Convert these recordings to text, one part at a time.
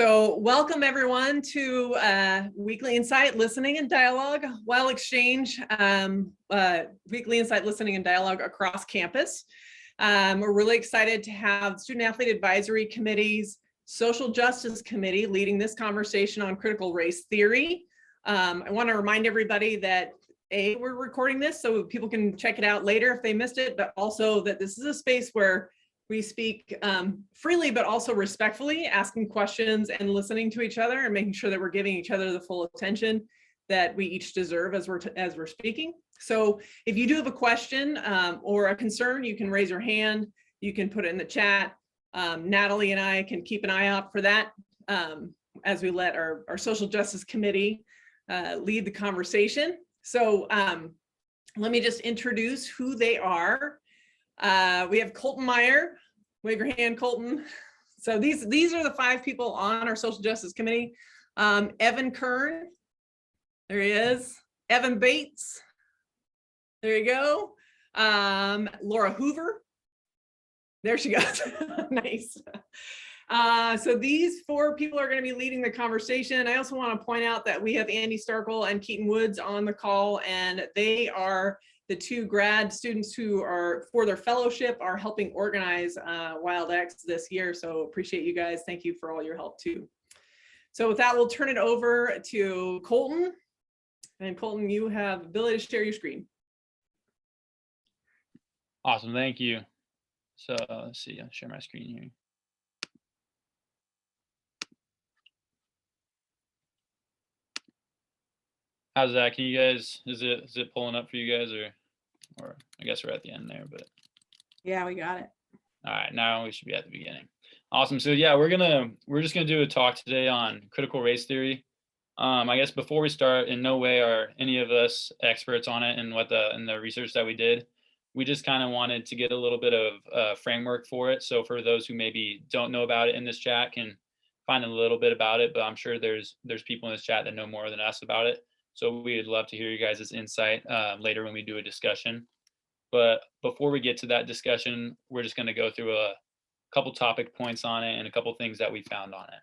So welcome everyone to Weekly Insight Listening and Dialogue, WildX Exchange, Weekly Insight Listening and Dialogue across campus. We're really excited to have Student Athlete Advisory Committee's Social Justice Committee leading this conversation on critical race theory. I want to remind everybody that we're recording this so people can check it out later if they missed it, but also that this is a space where we speak freely, but also respectfully, asking questions and listening to each other and making sure that we're giving each other the full attention that we each deserve as we're speaking. So if you do have a question or a concern, you can raise your hand. You can put it in the chat. Natalie and I can keep an eye out for that as we let our Social Justice Committee lead the conversation. So let me just introduce who they are. We have Colton Meyer. Wave your hand, Colton. So these are the 5 people on our Social Justice Committee. Evan Kern, there he is. Evan Bates, there you go. Laura Hoover, there she goes. Nice. So these 4 people are going to be leading the conversation. I also want to point out that we have Andy Starkle and Keaton Woods on the call, and they are the 2 grad students who are, for their fellowship, are helping organize WildX this year. So appreciate you guys. Thank you for all your help too. So with that, we'll turn it over to Colton. And Colton, you have the ability to share your screen. Awesome, thank you. So let's see, I'll share my screen here. How's that? Can you guys, is it pulling up for you guys, or I guess we're at the end there, but. Yeah, we got it. All right, now we should be at the beginning. Awesome. So yeah, we're just gonna do a talk today on critical race theory. I guess before we start, in no way are any of us experts on it and in the research that we did. We just kind of wanted to get a little bit of framework for it. So for those who maybe don't know about it in this chat can find a little bit about it, but I'm sure there's people in this chat that know more than us about it. So we'd love to hear you guys' insight later when we do a discussion. But before we get to that discussion, we're just going to go through a couple topic points on it and a couple things that we found on it.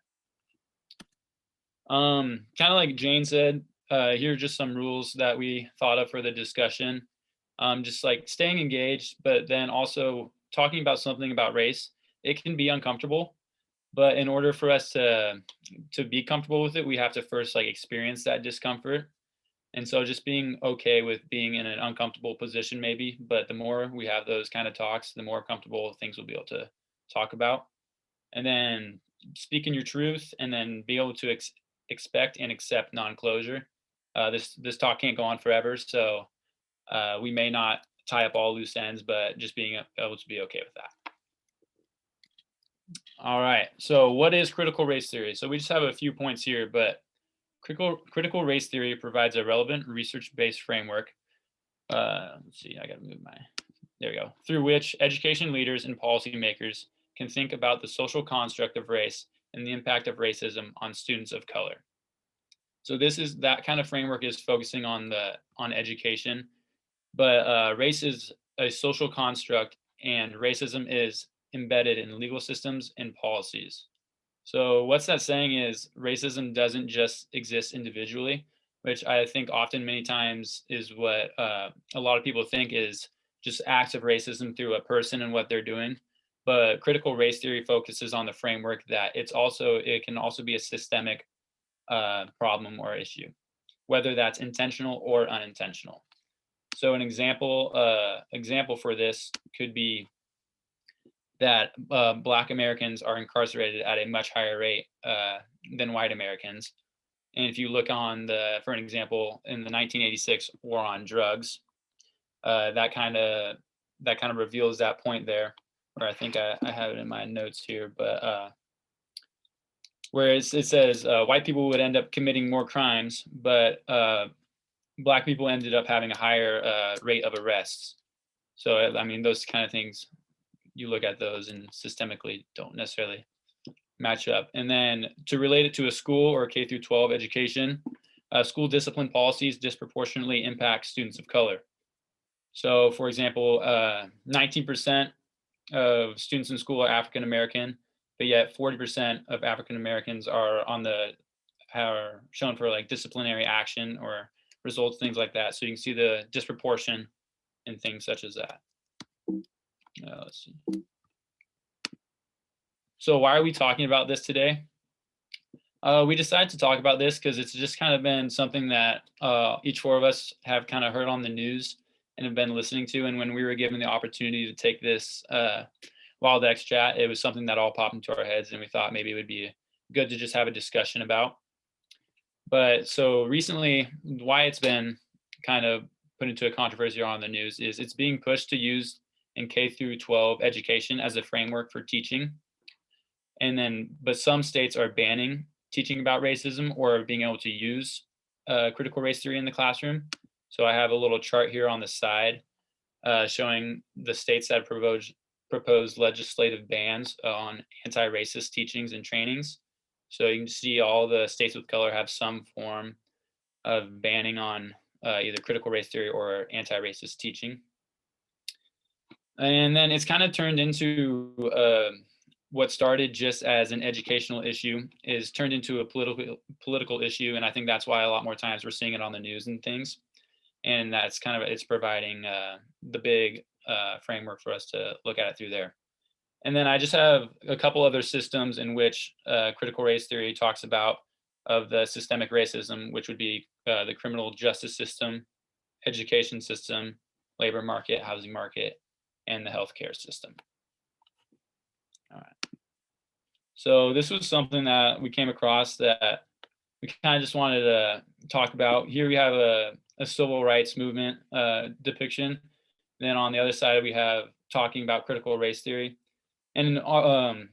Kind of like Jane said, here are just some rules that we thought of for the discussion. Just like staying engaged, but then also talking about something about race. It can be uncomfortable, but in order for us to be comfortable with it, we have to first like experience that discomfort. And so just being okay with being in an uncomfortable position maybe, but the more we have those kind of talks, the more comfortable things we'll be able to talk about. And then speaking your truth, and then be able to expect and accept non-closure. This talk can't go on forever, so we may not tie up all loose ends, but just being able to be okay with that. All right, so what is critical race theory? So we just have a few points here, but critical race theory provides a relevant research-based framework. Let's see, I gotta move there we go. Through which education leaders and policymakers can think about the social construct of race and the impact of racism on students of color. So that kind of framework is focusing on education, but race is a social construct and racism is embedded in legal systems and policies. So what's that saying is racism doesn't just exist individually, which I think often many times is what a lot of people think is just acts of racism through a person and what they're doing. But critical race theory focuses on the framework that it can also be a systemic problem or issue, whether that's intentional or unintentional. So an example for this could be that Black Americans are incarcerated at a much higher rate than white Americans. And if you look for an example, in the 1986 war on drugs, that kind of reveals that point there, or I think I have it in my notes here, but where it says white people would end up committing more crimes, but Black people ended up having a higher rate of arrests. So, I mean, those kind of things, you look at those and systemically don't necessarily match up. And then to relate it to a school or K through 12 education, school discipline policies disproportionately impact students of color. So for example, 19% of students in school are African American, but yet 40% of African Americans are shown for like disciplinary action or results, things like that. So you can see the disproportion in things such as that. Let's see. So why are we talking about this today? We decided to talk about this because it's just kind of been something that each four of us have kind of heard on the news and have been listening to. And when we were given the opportunity to take this WildX chat, it was something that all popped into our heads, and we thought maybe it would be good to just have a discussion about. But so recently, why it's been kind of put into a controversy on the news is it's being pushed to use in K through 12 education as a framework for teaching. And then, but some states are banning teaching about racism or being able to use critical race theory in the classroom. So I have a little chart here on the side showing the states that proposed legislative bans on anti-racist teachings and trainings. So you can see all the states with color have some form of banning on either critical race theory or anti-racist teaching. And then it's kind of turned into what started just as an educational issue is turned into a political issue. And I think that's why a lot more times we're seeing it on the news and things. And that's kind of, it's providing the big framework for us to look at it through there. And then I just have a couple other systems in which critical race theory talks about of the systemic racism, which would be the criminal justice system, education system, labor market, housing market, and the healthcare system. All right. So this was something that we came across that we kind of just wanted to talk about. Here we have a civil rights movement depiction. Then on the other side, we have talking about critical race theory. And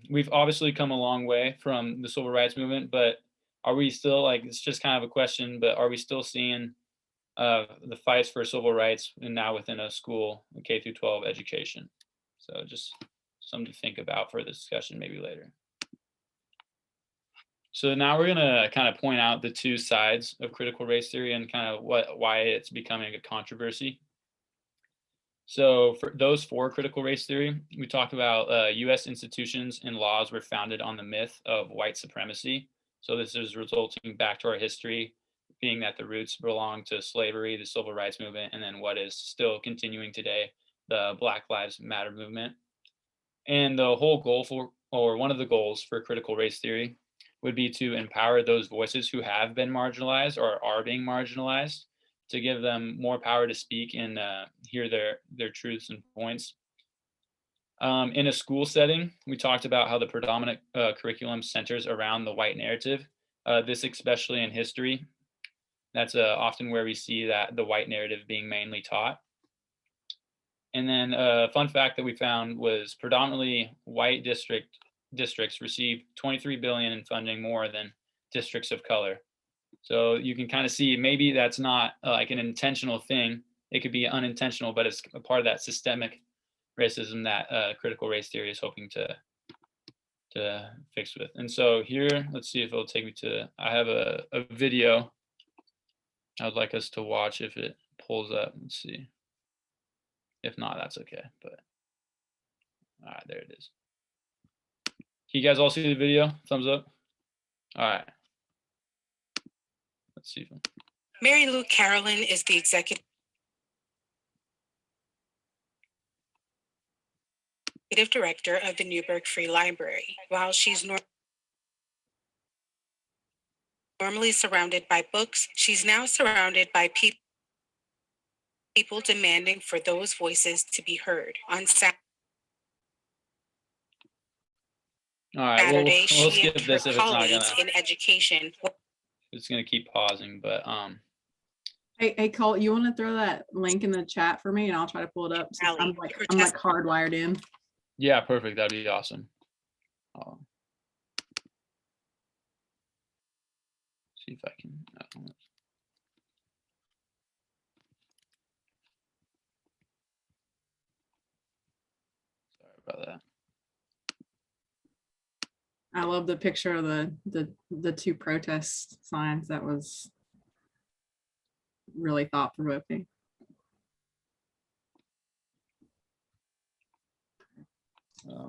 we've obviously come a long way from the civil rights movement, but are we still, like, it's just kind of a question, but are we still seeing the fights for civil rights and now within a school, K through 12 education? So just something to think about for the discussion maybe later. So now we're gonna kind of point out the two sides of critical race theory and kind of why it's becoming a controversy. So for those for critical race theory, we talk about US institutions and laws were founded on the myth of white supremacy. So this is resulting back to our history, being that the roots belong to slavery, the civil rights movement, and then what is still continuing today, the Black Lives Matter movement. And the whole goal for, or one of the goals for critical race theory would be to empower those voices who have been marginalized or are being marginalized, to give them more power to speak and hear their truths and points. In a school setting, we talked about how the predominant curriculum centers around the white narrative, this especially in history. That's often where we see that the white narrative being mainly taught. And then a fun fact that we found was predominantly white districts receive $23 billion in funding more than districts of color. So you can kind of see maybe that's not like an intentional thing. It could be unintentional, but it's a part of that systemic racism that critical race theory is hoping to fix with. And so here, let's see if it'll take me to, I have a video I would like us to watch if it pulls up. Let's see. If not, that's okay. But all right, there it is. Can you guys all see the video? Thumbs up. All right. Let's see. Mary Lou Carolyn is the executive director of the Newburgh Free Library. While she's normally surrounded by books, she's now surrounded by people demanding for those voices to be heard. On Saturday, all right, we'll she skip and this her if it's not colleagues gonna. in education. It's gonna keep pausing, but Hey, Colt, you want to throw that link in the chat for me, and I'll try to pull it up. Since I'm like hardwired in. Yeah, perfect. That'd be awesome. See if I can. Sorry about that. I love the picture of the two protest signs. That was really thought-provoking.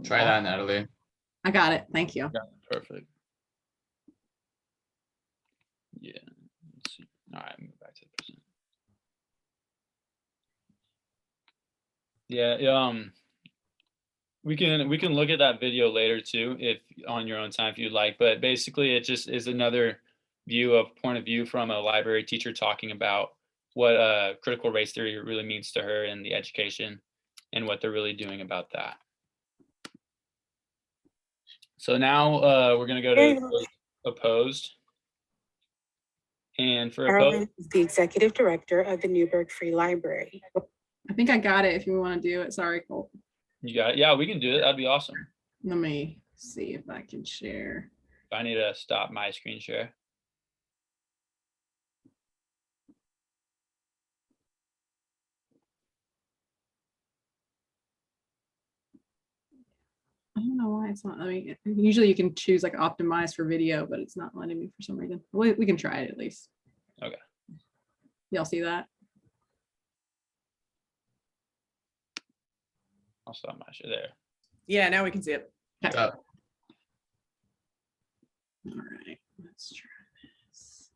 Try that, Natalie. I got it. Thank you. Yeah, perfect. Yeah. Let's see. All right, move back to the present. Yeah. We can look at that video later too, if on your own time if you'd like. But basically, it just is another point of view from a library teacher talking about what critical race theory really means to her in the education and what they're really doing about that. So now we're going to go to opposed. And for opposed, Carolyn is the executive director of the Newburgh Free Library. I think I got it if you want to do it. Sorry, Colt. you got it? Yeah, we can do it. That'd be awesome. Let me see if I can share. I need to stop my screen share. I don't know why it's not. I mean, usually you can choose like optimize for video, but it's not letting me for some reason. We can try it at least. Okay. Y'all see that? I'll stop my share there. Yeah, now we can see it. Okay. All right, let's try this.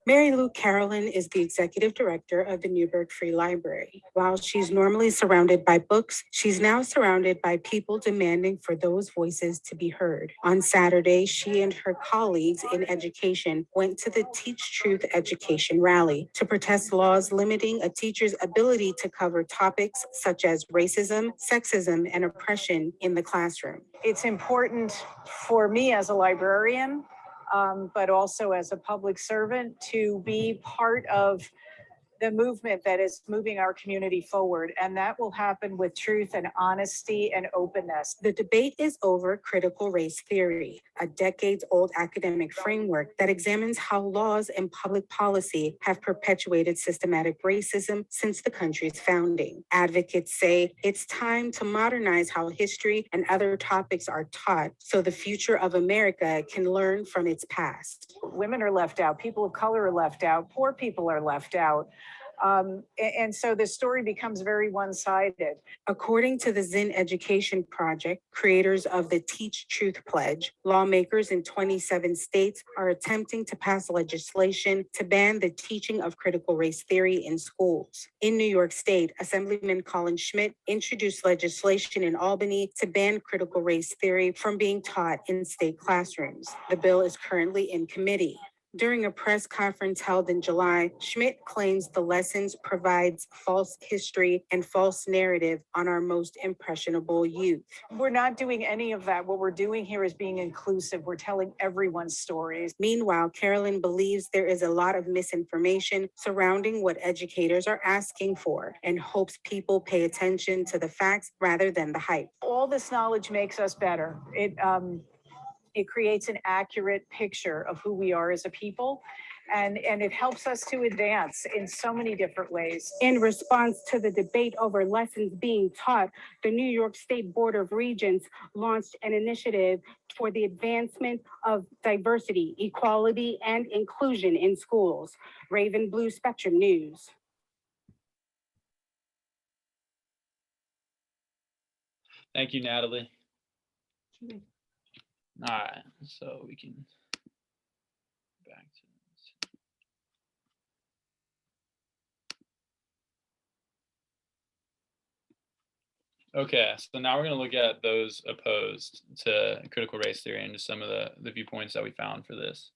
Mary Lou Carolyn is the executive director of the Newburgh Free Library. While she's normally surrounded by books, she's now surrounded by people demanding for those voices to be heard. On Saturday, she and her colleagues in education went to the Teach Truth Education Rally to protest laws limiting a teacher's ability to cover topics such as racism, sexism, and oppression in the classroom. It's important for me as a librarian, but also as a public servant, to be part of the movement that is moving our community forward. And that will happen with truth and honesty and openness. The debate is over critical race theory, a decades-old academic framework that examines how laws and public policy have perpetuated systematic racism since the country's founding. Advocates say it's time to modernize how history and other topics are taught so the future of America can learn from its past. Women are left out, people of color are left out, poor people are left out. And so the story becomes very one-sided. According to the Zen Education Project, creators of the Teach Truth Pledge, lawmakers in 27 states are attempting to pass legislation to ban the teaching of critical race theory in schools. In New York State, Assemblyman Colin Schmidt introduced legislation in Albany to ban critical race theory from being taught in state classrooms. The bill is currently in committee. During a press conference held in July, Schmidt claims the lessons provides false history and false narrative on our most impressionable youth. We're not doing any of that. What we're doing here is being inclusive. We're telling everyone's stories. Meanwhile, Carolyn believes there is a lot of misinformation surrounding what educators are asking for and hopes people pay attention to the facts rather than the hype. All this knowledge makes us better. It creates an accurate picture of who we are as a people, and it helps us to advance in so many different ways. In response to the debate over lessons being taught, the New York State Board of Regents launched an initiative for the advancement of diversity, equality, and inclusion in schools. Raven Blue Spectrum News. Thank you, Natalie. All right, so we can back to this. Okay, so now we're going to look at those opposed to critical race theory and just some of the viewpoints that we found for this.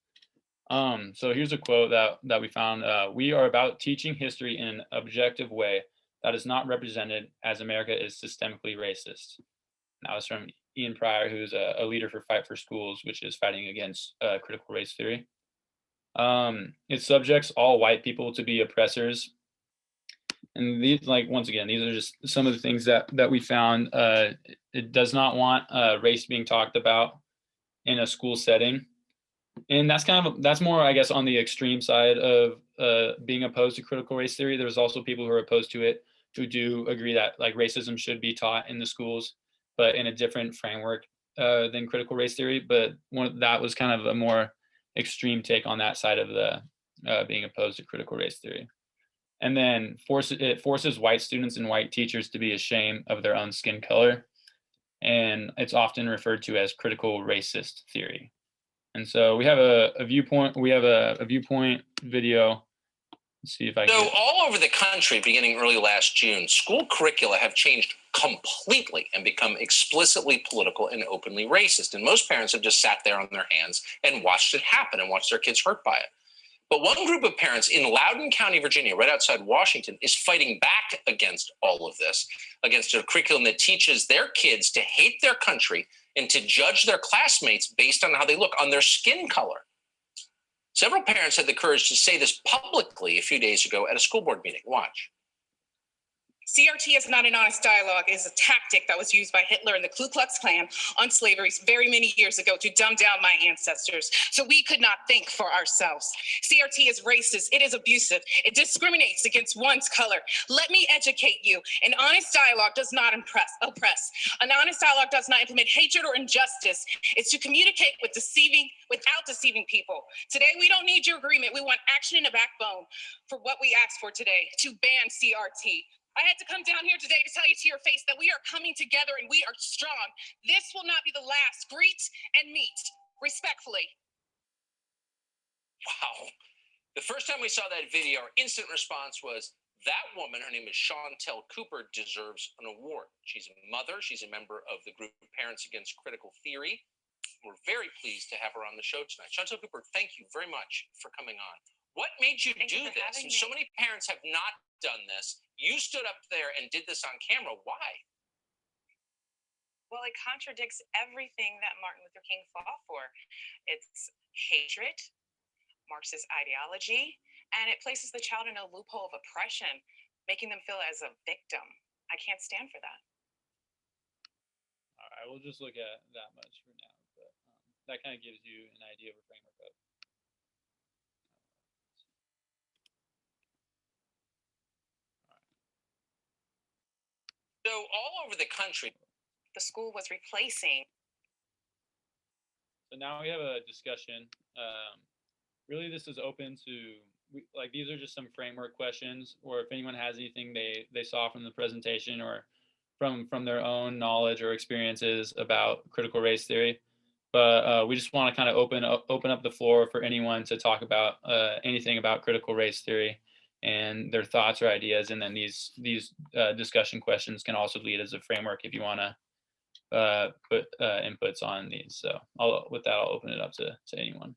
So here's a quote that we found. We are about teaching history in an objective way that is not represented as America is systemically racist. That was from Ian Pryor, who's a leader for Fight for Schools, which is fighting against critical race theory. It subjects all white people to be oppressors. And these, once again, these are just some of the things that we found. It does not want race being talked about in a school setting. And that's more, I guess, on the extreme side of being opposed to critical race theory. There's also people who are opposed to it who do agree that racism should be taught in the schools, but in a different framework than critical race theory. But that was kind of a more extreme take on that side of the being opposed to critical race theory. And then it forces white students and white teachers to be ashamed of their own skin color. and it's often referred to as critical racist theory. And so we have a viewpoint. We have a viewpoint video. Let's see if I So can. all over the country, beginning early last June, school curricula have changed completely and become explicitly political and openly racist. And most parents have just sat there on their hands and watched it happen and watched their kids hurt by it. But one group of parents in Loudoun County, Virginia, right outside Washington, is fighting back against all of this, against a curriculum that teaches their kids to hate their country and to judge their classmates based on how they look, on their skin color. Several parents had the courage to say this publicly a few days ago at a school board meeting. Watch. CRT is not an honest dialogue. It is a tactic that was used by Hitler and the Ku Klux Klan on slavery very many years ago to dumb down my ancestors so we could not think for ourselves. CRT is racist. It is abusive. It discriminates against one's color. Let me educate you. An honest dialogue does not oppress. An honest dialogue does not implement hatred or injustice. It's to communicate without deceiving people. Today, we don't need your agreement. We want action and a backbone for what we asked for today, to ban CRT. I had to come down here today to tell you to your face that we are coming together and we are strong. This will not be the last. Greet and meet respectfully. Wow. The first time we saw that video, our instant response was, that woman, her name is Chantel Cooper, deserves an award. She's a mother. She's a member of the group Parents Against Critical Theory. We're very pleased to have her on the show tonight. Chantel Cooper, thank you very much for coming on. What made you do this? And so many parents have not done this. You stood up there and did this on camera. Why? Well, it contradicts everything that Martin Luther King fought for. It's hatred, Marxist ideology, and it places the child in a loophole of oppression, making them feel as a victim. I can't stand for that. All right, we'll just look at that much for now, but that kind of gives you an idea of a framework of. So all over the country, The school was replacing. So now we have a discussion. Really, this is open to, like, these are just some framework questions, or if anyone has anything they saw from the presentation or from their own knowledge or experiences about critical race theory. But we just want to kind of open up the floor for anyone to talk about anything about critical race theory and their thoughts or ideas. And then these discussion questions can also lead as a framework if you want to put inputs on these. So with that, I'll open it up to anyone.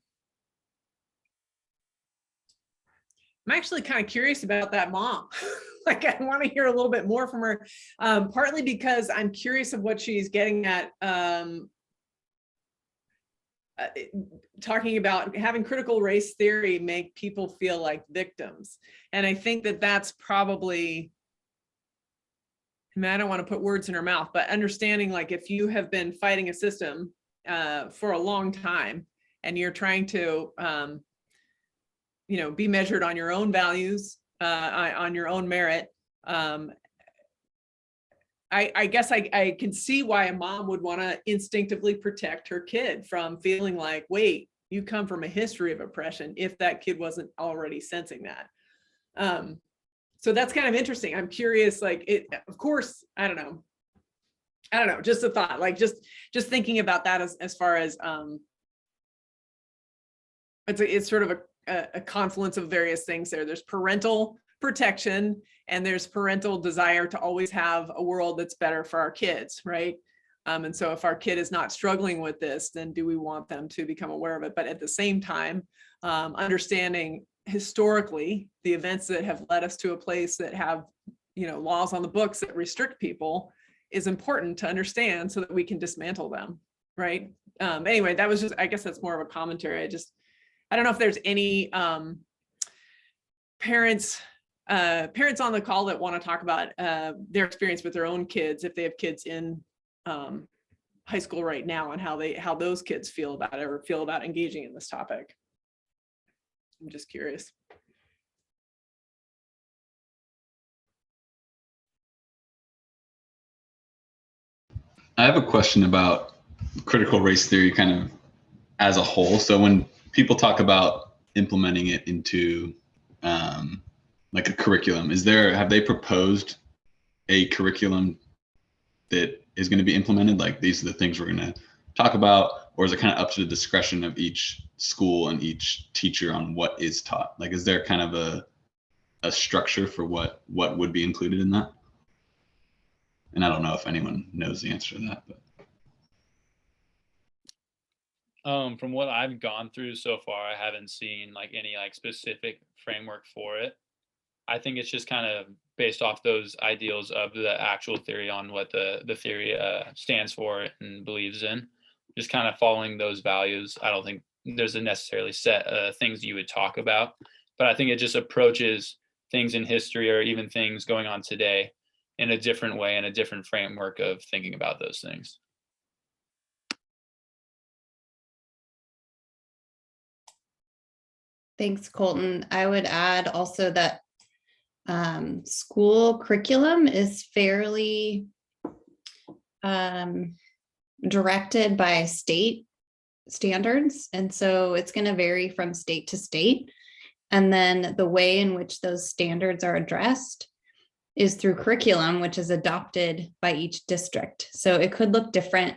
I'm actually kind of curious about that mom. Like, I want to hear a little bit more from her, partly because I'm curious of what she's getting at, talking about having critical race theory make people feel like victims. And I think that that's probably, I mean, I don't want to put words in her mouth, but understanding, like, if you have been fighting a system for a long time and you're trying to, be measured on your own values, on your own merit. I guess I can see why a mom would want to instinctively protect her kid from feeling like, wait, you come from a history of oppression, if that kid wasn't already sensing that. So that's kind of interesting. I'm curious, like, it, of course, I don't know, just a thought, like, just thinking about that as far as, it's sort of a confluence of various things there. There's parental protection and there's parental desire to always have a world that's better for our kids, right? And so if our kid is not struggling with this, then do we want them to become aware of it? But at the same time, understanding historically the events that have led us to a place that have, laws on the books that restrict people is important to understand so that we can dismantle them, right? Anyway, that was just, I guess that's more of a commentary. I don't know if there's any parents on the call that want to talk about their experience with their own kids, if they have kids in high school right now, and how those kids feel about it or feel about engaging in this topic. I'm just curious. I have a question about critical race theory kind of as a whole. So when people talk about implementing it into like a curriculum, have they proposed a curriculum that is going to be implemented? Like, these are the things we're going to talk about, or is it kind of up to the discretion of each school and each teacher on what is taught? Like, is there kind of a structure for what would be included in that? And I don't know if anyone knows the answer to that, but. From what I've gone through so far, I haven't seen like any like specific framework for it. I think it's just kind of based off those ideals of the actual theory on what the theory stands for and believes in. Just kind of following those values. I don't think there's a necessarily set things you would talk about, but I think it just approaches things in history or even things going on today in a different way and a different framework of thinking about those things. Thanks, Colton. I would add also that school curriculum is fairly directed by state standards. And so it's going to vary from state to state. And then the way in which those standards are addressed is through curriculum, which is adopted by each district. So it could look different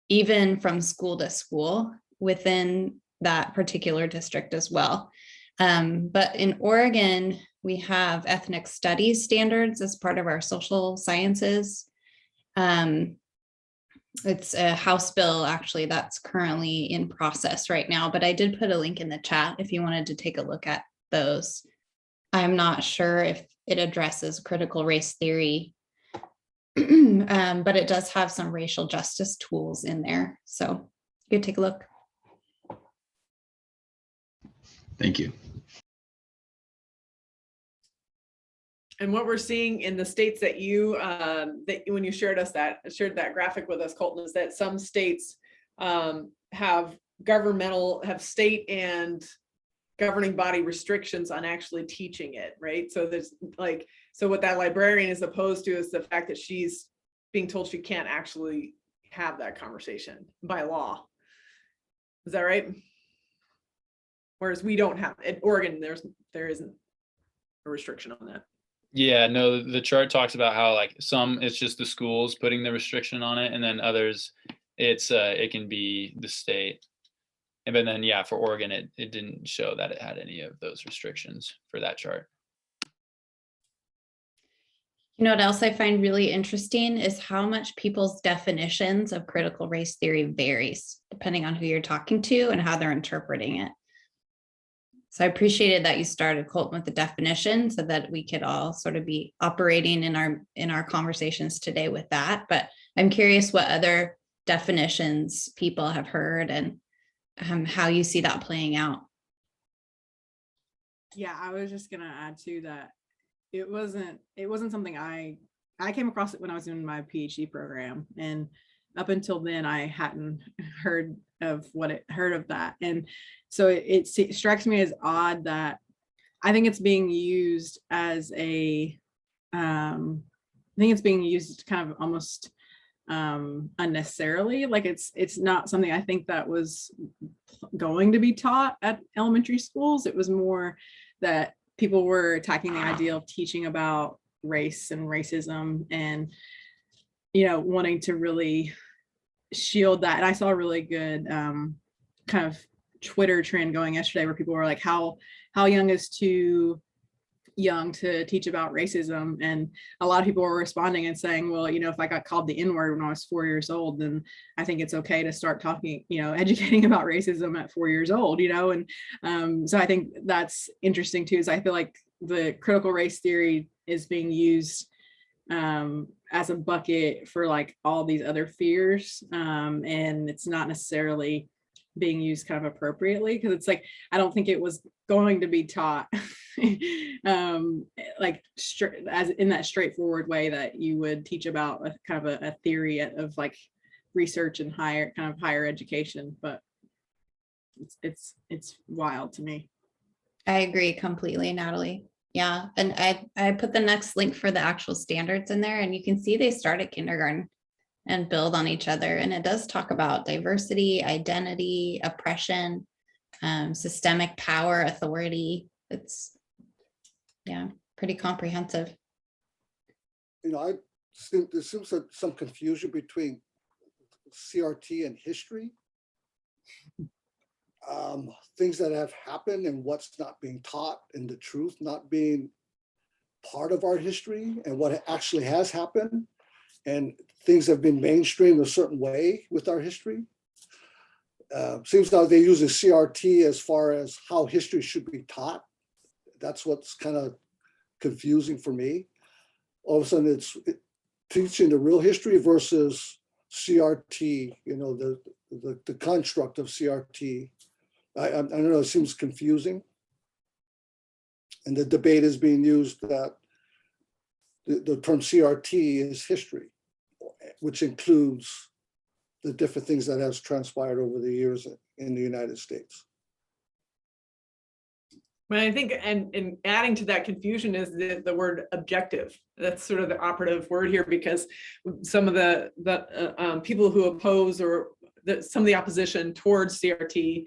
even from school to school within that particular district as well. But in Oregon, we have ethnic studies standards as part of our social sciences. It's a House bill actually that's currently in process right now, but I did put a link in the chat if you wanted to take a look at those. I'm not sure if it addresses critical race theory, but it does have some racial justice tools in there. So you could take a look. Thank you. And what we're seeing in the states that you that when you shared that graphic with us, Colton, is that some states have state and governing body restrictions on actually teaching it, right? So there's like, so what that librarian is opposed to is the fact that she's being told she can't actually have that conversation by law. Is that right? Whereas we don't have in Oregon, there isn't a restriction on that. Yeah, no, the chart talks about how like some it's just the schools putting the restriction on it, and then others it's it can be the state. And then yeah, for Oregon, it didn't show that it had any of those restrictions for that chart. You know what else I find really interesting is how much people's definitions of critical race theory varies depending on who you're talking to and how they're interpreting it. So I appreciated that you started, Colton, with the definition so that we could all sort of be operating in our conversations today with that. But I'm curious what other definitions people have heard and how you see that playing out. Yeah, I was just gonna add to that. It wasn't something I came across it when I was in my PhD program, and up until then I hadn't heard of that. And so it strikes me as odd that I think it's being used as kind of almost unnecessarily. Like it's not something I think that was going to be taught at elementary schools. It was more that people were attacking the idea of teaching about race and racism and, you know, wanting to really shield that. And I saw a really good kind of Twitter trend going yesterday where people were like, how young is too young to teach about racism? And a lot of people were responding and saying, well, you know, if I got called the N-word when I was 4 years old, then I think it's okay to start talking, you know, educating about racism at 4 years old, you know? And so I think that's interesting too, is I feel like the critical race theory is being used as a bucket for like all these other fears. And it's not necessarily being used kind of appropriately, because it's like, I don't think it was going to be taught like as in that straightforward way that you would teach about a kind of a theory of like research and higher education. But it's wild to me. I agree completely, Natalie. Yeah, and I put the next link for the actual standards in there, and you can see they start at kindergarten and build on each other. And it does talk about diversity, identity, oppression, systemic power, authority. It's, yeah, pretty comprehensive. You know, there seems some confusion between CRT and history. Things that have happened and what's not being taught, and the truth not being part of our history, and what actually has happened, and things have been mainstreamed a certain way with our history. Seems like they use a CRT as far as how history should be taught. That's what's kind of confusing for me. All of a sudden it's teaching the real history versus CRT, you know, the construct of CRT. I don't know, it seems confusing. And the debate is being used that the term CRT is history, which includes the different things that has transpired over the years in the United States. Well, I think, and adding to that confusion is the word objective. That's sort of the operative word here, because some of the people who oppose, or some of the opposition towards CRT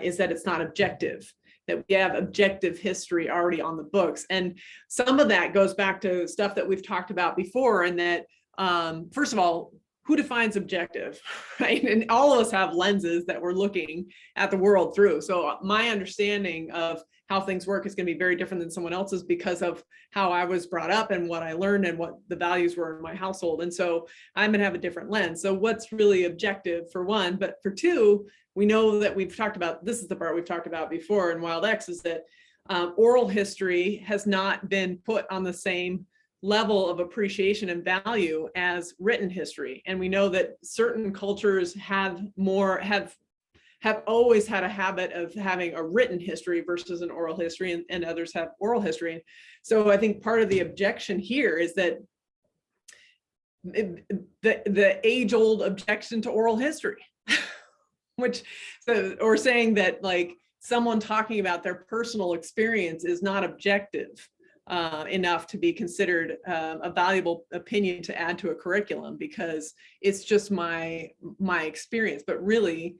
is that it's not objective, that we have objective history already on the books. And some of that goes back to stuff that we've talked about before, and that, first of all, who defines objective, right? And all of us have lenses that we're looking at the world through. So my understanding of how things work is going to be very different than someone else's, because of how I was brought up and what I learned and what the values were in my household. And so I'm going to have a different lens. So what's really objective, for one, but for two, we know that we've talked about, this is the part we've talked about before in WildX, is that oral history has not been put on the same level of appreciation and value as written history. And we know that certain cultures have always had a habit of having a written history versus an oral history, and others have oral history. So I think part of the objection here is that the age-old objection to oral history, or saying that like someone talking about their personal experience is not objective enough to be considered a valuable opinion to add to a curriculum, because it's just my experience. But really,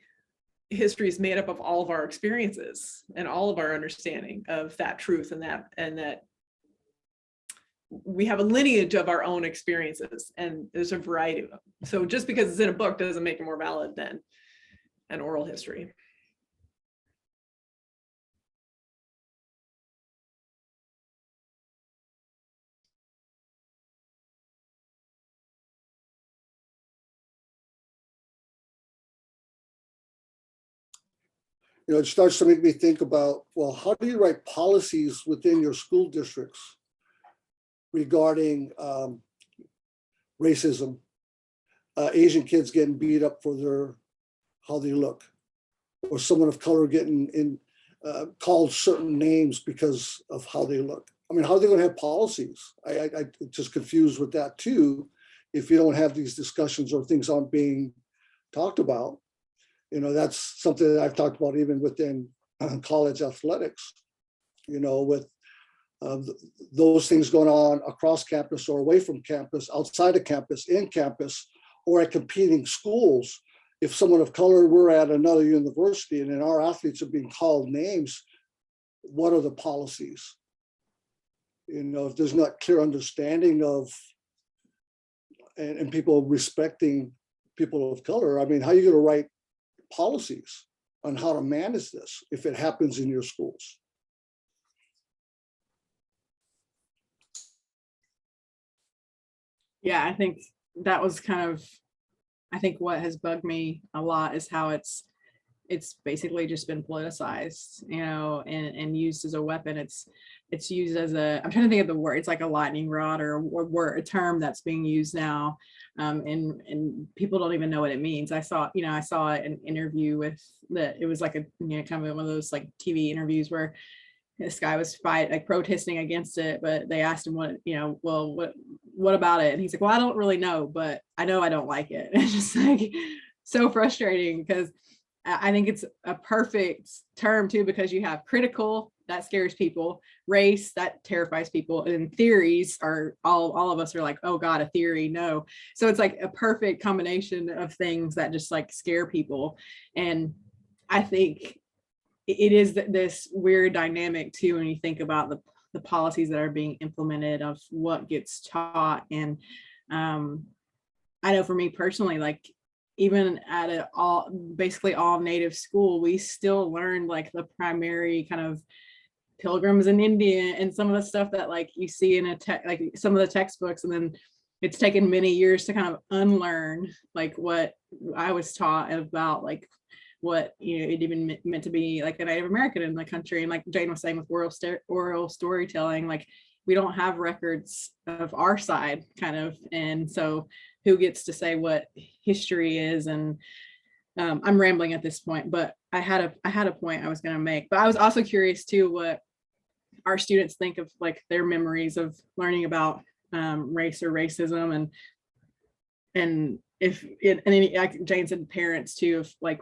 history is made up of all of our experiences and all of our understanding of that truth, and that we have a lineage of our own experiences, and there's a variety of them. So just because it's in a book doesn't make it more valid than an oral history. You know, it starts to make me think about, well, how do you write policies within your school districts regarding racism, Asian kids getting beat up for how they look, or someone of color getting called certain names because of how they look? I mean, how are they going to have policies? I just confused with that too. If you don't have these discussions, or things aren't being talked about. You know, that's something that I've talked about even within college athletics, you know, with those things going on across campus or away from campus, outside of campus, in campus, or at competing schools. If someone of color were at another university and then our athletes are being called names, what are the policies? You know, if there's not clear understanding of, and people respecting people of color, I mean, how are you going to write policies on how to manage this if it happens in your schools? Yeah, I think that was kind of, I think what has bugged me a lot is how it's basically just been politicized, you know, and used as a weapon. It's used as I'm trying to think of the word, it's like a lightning rod, or a term that's being used now. And people don't even know what it means. I saw an interview with it was like kind of one of those like TV interviews where this guy was protesting against it, but they asked him what about it? And he's like, well, I don't really know, but I know I don't like it. It's just like so frustrating, because I think it's a perfect term too, because you have critical, that scares people, race, that terrifies people, and theories are all of us are like, oh God, a theory, no. So it's like a perfect combination of things that just like scare people. And I think it is this weird dynamic too, when you think about the policies that are being implemented, of what gets taught. And I know for me personally, like even at basically all native school, we still learned like the primary kind of Pilgrims in India and some of the stuff that like you see in like some of the textbooks, and then it's taken many years to kind of unlearn like what I was taught about like what it even meant to be like a Native American in the country. And like Jane was saying with oral storytelling, like we don't have records of our side kind of, and so who gets to say what history is? And I'm rambling at this point, but I had a point I was going to make. But I was also curious too what our students think of like their memories of learning about race or racism, and if it, and any, like Jane said, parents too, of like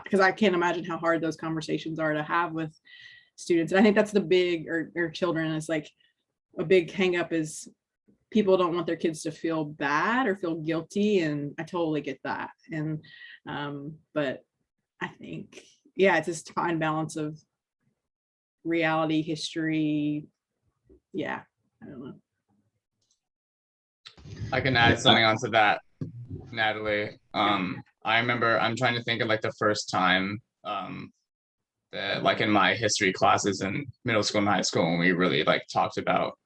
because I can't imagine how hard those conversations are to have with students. And I think that's the big, or children, is like a big hang up is people don't want their kids to feel bad or feel guilty, and I totally get that. And but I think, yeah, it's this fine balance of reality, history. Yeah, I don't know. I can add something onto that, Natalie. I remember, I'm trying to think of like the first time that like in my history classes in middle school and high school when we really like talked about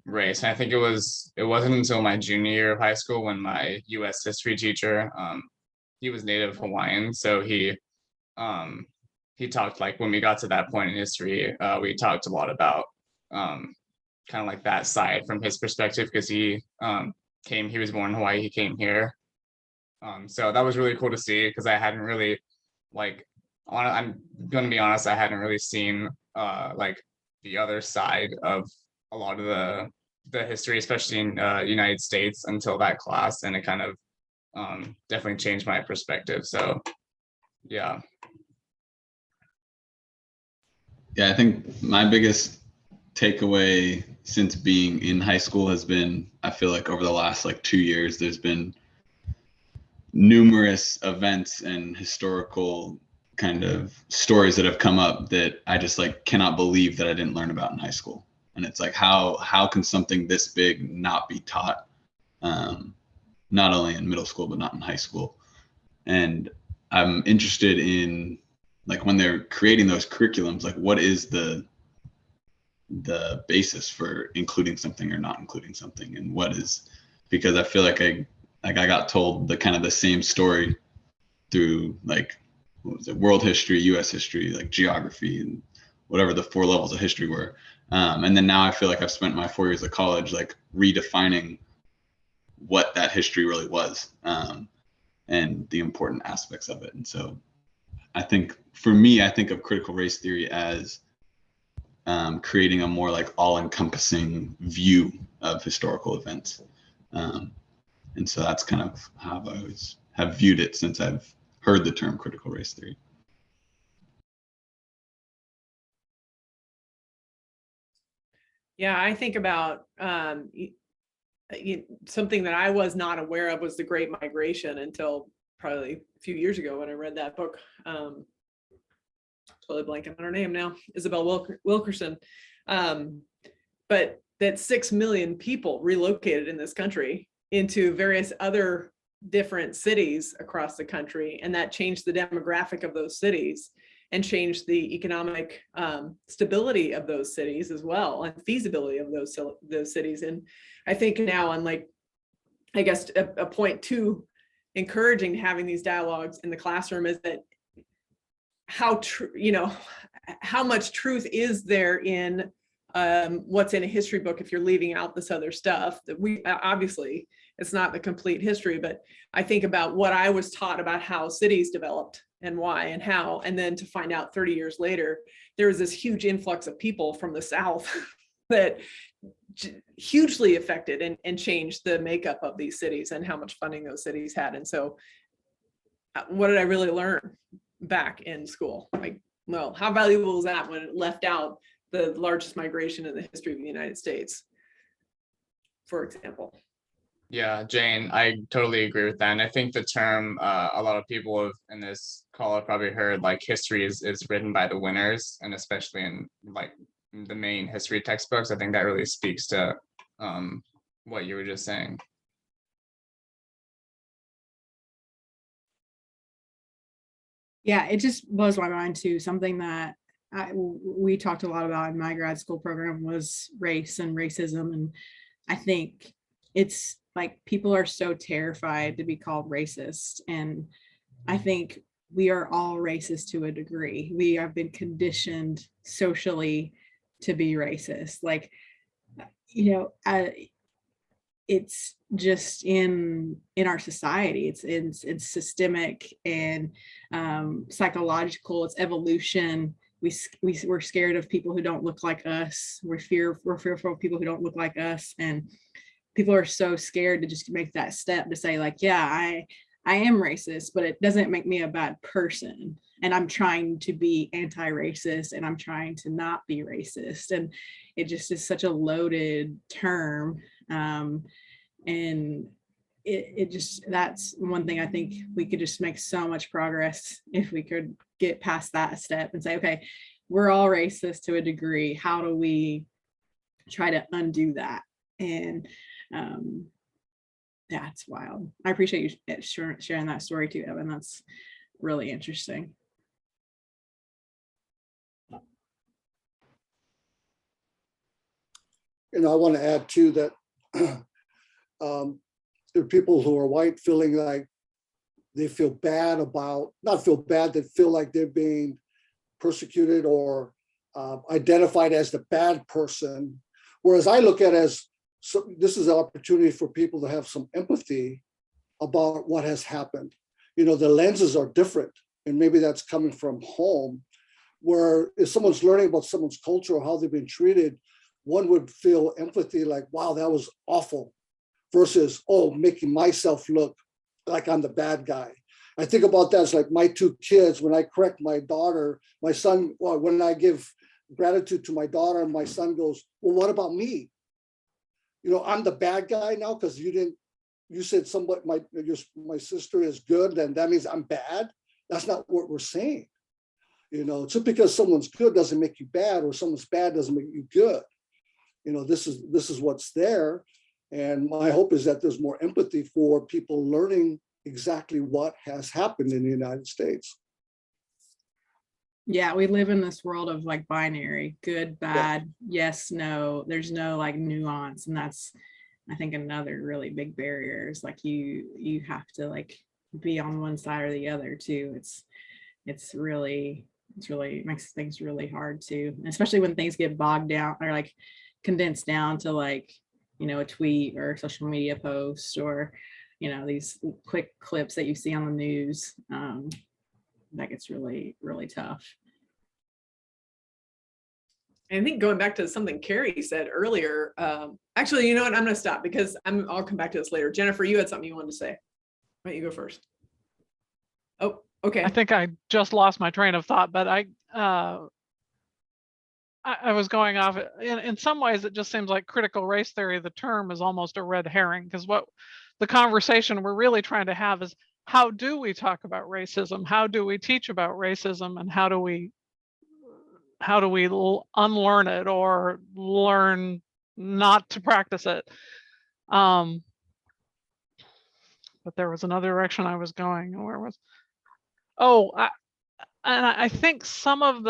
race. And I think it wasn't until my junior year of high school when my US history teacher, he was Native Hawaiian, so he talked, like when we got to that point in history, we talked a lot about kind of like that side from his perspective, because he was born in Hawaii, he came here. So that was really cool to see, because I hadn't really I'm going to be honest, I hadn't really seen like the other side of a lot of the history, especially in United States, until that class, and it kind of definitely changed my perspective. So yeah. Yeah, I think my biggest takeaway since being in high school has been, I feel like over the last like 2 years, there's been numerous events and historical kind of stories that have come up that I just like cannot believe that I didn't learn about in high school. And it's like, how can something this big not be taught, not only in middle school, but not in high school? And I'm interested in, like, when they're creating those curriculums, like what is the basis for including something or not including something, and what is, because I feel like I got told the kind of the same story through like, what was it, world history, US history, like geography, and whatever the 4 levels of history were. And then now I feel like I've spent my 4 years of college like redefining what that history really was, and the important aspects of it. And so I think for me, I think of critical race theory as creating a more like all-encompassing view of historical events. And so that's kind of how I always have viewed it since I've heard the term critical race theory. Yeah, I think about something that I was not aware of was the Great Migration until probably a few years ago when I read that book. Totally blanking on her name now, Isabel Wilkerson. But that 6 million people relocated in this country into various other different cities across the country, and that changed the demographic of those cities and changed the economic stability of those cities as well, and feasibility of those cities. And I think now, on like, I guess a point too encouraging having these dialogues in the classroom is that how much truth is there in what's in a history book if you're leaving out this other stuff that we obviously it's not the complete history, but I think about what I was taught about how cities developed and why and how, and then to find out 30 years later, there was this huge influx of people from the South that hugely affected and changed the makeup of these cities and how much funding those cities had. And so what did I really learn back in school? Like, well, how valuable is that when it left out the largest migration in the history of the United States, for example? Yeah, Jane, I totally agree with that. And I think the term a lot of people have in this call have probably heard, like, history is written by the winners, and especially in like the main history textbooks. I think that really speaks to what you were just saying. Yeah, it just blows my mind too. Something that we talked a lot about in my grad school program was race and racism. And I think it's like people are so terrified to be called racist. And I think we are all racist to a degree. We have been conditioned socially to be racist. Like, you know, it's just in our society. It's systemic and psychological. It's evolution. We're scared of people who don't look like us. We're fearful of people who don't look like us, and people are so scared to just make that step to say like, yeah, I am racist, but it doesn't make me a bad person. And I'm trying to be anti-racist, and I'm trying to not be racist. And it just is such a loaded term. And it just, that's one thing I think we could just make so much progress if we could get past that step and say, okay, we're all racist to a degree. How do we try to undo that? And that's wild. I appreciate you sharing that story too, Evan. That's really interesting. And I want to add too that there are people who are white feeling like they feel bad about, not feel bad, they feel like they're being persecuted or identified as the bad person. Whereas I look at it as, so this is an opportunity for people to have some empathy about what has happened. You know, the lenses are different, and maybe that's coming from home, where if someone's learning about someone's culture or how they've been treated, one would feel empathy like, wow, that was awful, versus, oh, making myself look like I'm the bad guy. I think about that as like my two kids, when I correct my daughter, my son, well, when I give gratitude to my daughter, my son goes, well, what about me? You know, I'm the bad guy now because you said somebody, my sister is good, then that means I'm bad. That's not what we're saying. You know, just because someone's good doesn't make you bad, or someone's bad doesn't make you good. You know, this is what's there. And my hope is that there's more empathy for people learning exactly what has happened in the United States. Yeah, we live in this world of like binary, good, bad, yes, no. There's no like nuance. And that's, I think, another really big barrier is like you have to like be on one side or the other too. It's really makes things really hard too, especially when things get bogged down or like condensed down to like, you know, a tweet or a social media post, or, you know, these quick clips that you see on the news. That gets really, really tough. And I think going back to something Carrie said earlier, actually, you know what, I'm going to stop because I'll come back to this later. Jennifer, you had something you wanted to say. Why don't you go first? Oh, okay. I think I just lost my train of thought, but I was going off. In some ways, it just seems like critical race theory, the term, is almost a red herring, because what the conversation we're really trying to have is, how do we talk about racism? How do we teach about racism? And how do we unlearn it or learn not to practice it? But there was another direction I was going. Where was? Oh, I think some of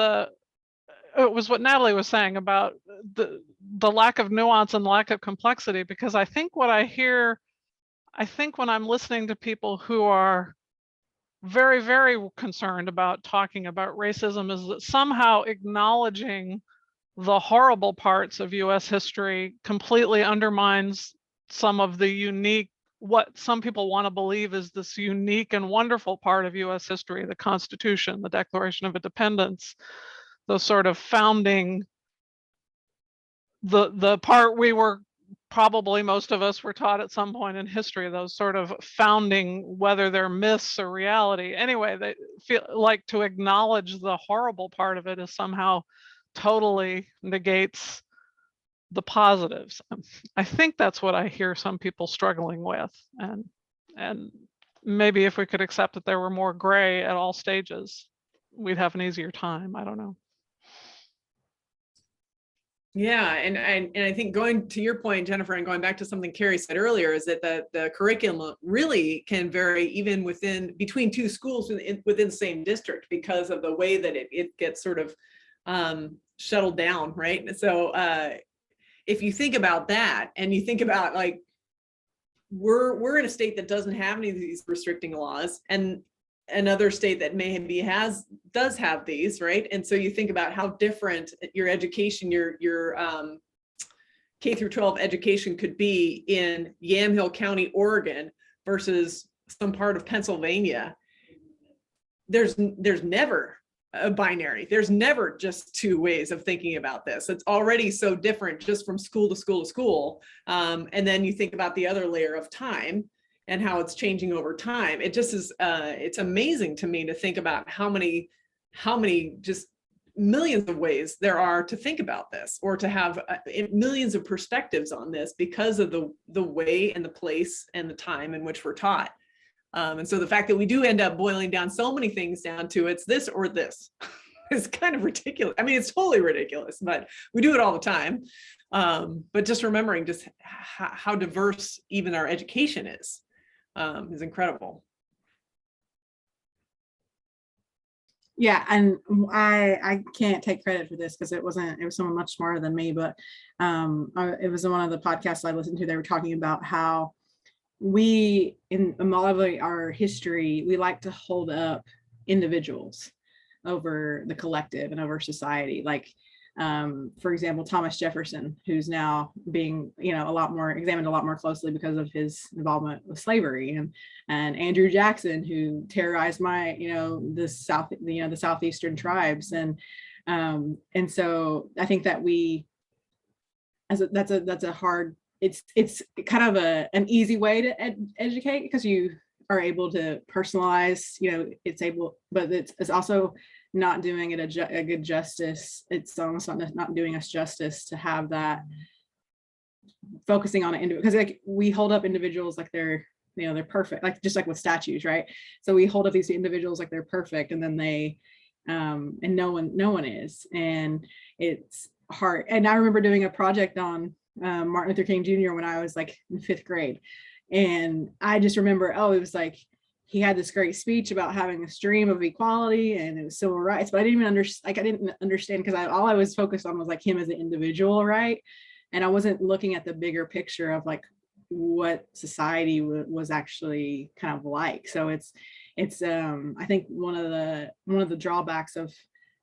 it was what Natalie was saying about the lack of nuance and lack of complexity, because I think what I hear, I think when I'm listening to people who are very, very concerned about talking about racism, is that somehow acknowledging the horrible parts of US history completely undermines some of the unique, what some people want to believe is this unique and wonderful part of US history, the Constitution, the Declaration of Independence, those sort of founding, the part we were probably, most of us were taught at some point in history, those sort of founding, whether they're myths or reality. Anyway, they feel like to acknowledge the horrible part of it is somehow totally negates the positives. I think that's what I hear some people struggling with. And maybe if we could accept that there were more gray at all stages, we'd have an easier time. I don't know. Yeah, and I think going to your point, Jennifer, and going back to something Carrie said earlier, is that the curriculum really can vary even between two schools within the same district because of the way that it gets sort of shuttled down, right? So if you think about that, and you think about like we're in a state that doesn't have any of these restricting laws, and another state that maybe does have these, right? And so you think about how different your education, your K through 12 education could be in Yamhill County, Oregon versus some part of Pennsylvania. There's never a binary. There's never just two ways of thinking about this. It's already so different just from school to school to school. And then you think about the other layer of time and how it's changing over time. It just is, it's amazing to me to think about how many just millions of ways there are to think about this, or to have millions of perspectives on this because of the way and the place and the time in which we're taught. And so the fact that we do end up boiling down so many things down to it's this or this is kind of ridiculous. I mean, it's totally ridiculous, but we do it all the time. But just remembering just how diverse even our education is incredible. Yeah, and I can't take credit for this because it was someone much smarter than me, but it was one of the podcasts I listened to. They were talking about how we, in a lot of our history, we like to hold up individuals over the collective and over society. Like, for example, Thomas Jefferson, who's now being, examined a lot more closely because of his involvement with slavery, and Andrew Jackson, who terrorized the southeastern tribes, and so I think that that's a hard. It's kind of an easy way to educate because you are able to personalize, but it's also not doing it a good justice. It's almost not doing us justice to have that focusing on it, because like we hold up individuals like they're perfect, like just like with statues, right? So we hold up these individuals like they're perfect, and then they and no one is, and it's hard. And I remember doing a project on Martin Luther King Jr. when I was like in 5th grade, and I just remember, it was like he had this great speech about having a stream of equality and it was civil rights, but I didn't even understand because all I was focused on was like him as an individual, right? And I wasn't looking at the bigger picture of like what society was actually kind of like. So it's I think one of the drawbacks of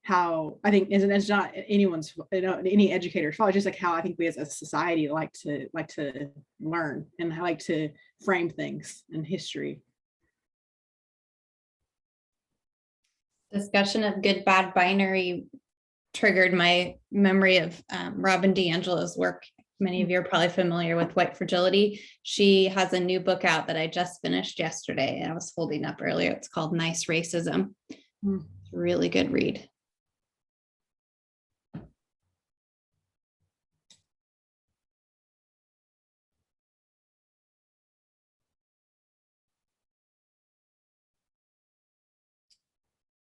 how I think it's not anyone's, any educator's fault. It's just like how I think we as a society like to learn and like to frame things in history. Discussion of good bad binary triggered my memory of Robin DiAngelo's work. Many of you are probably familiar with White Fragility. She has a new book out that I just finished yesterday and I was holding up earlier. It's called Nice Racism. It's a really good read.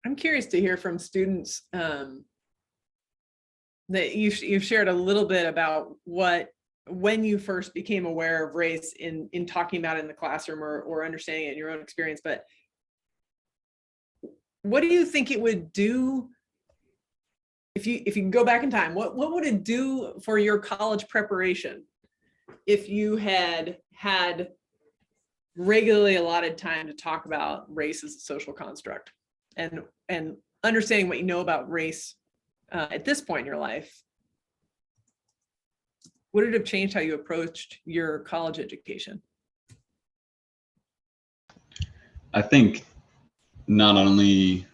I'm curious to hear from students that you've shared a little bit about when you first became aware of race in talking about it in the classroom or understanding it in your own experience. But what do you think it would do if you can go back in time? What would it do for your college preparation if you had regularly allotted time to talk about race as a social construct and understanding what you know about race at this point in your life? Would it have changed how you approached your college education? I think not only